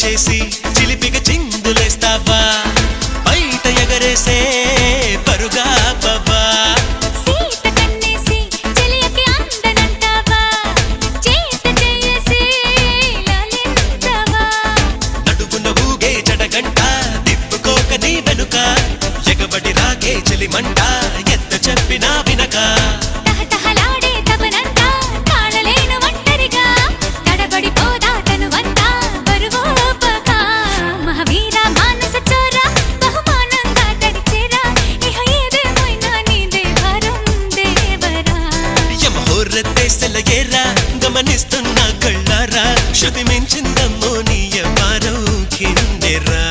చేసి చిలిపిగా చిందులేస్తావా బయట ఎగరేసే పరుగా బాబా నడుగున ఊగే జడగంట తిప్పుకోక నీ వెనుక ఎగబడి రాగే చెలిమంట ఎంత చెప్పినా వినక గమనిస్తున్నా కళ్ళారా శృతి మించిందమ్మో నీ వారం కిందెరా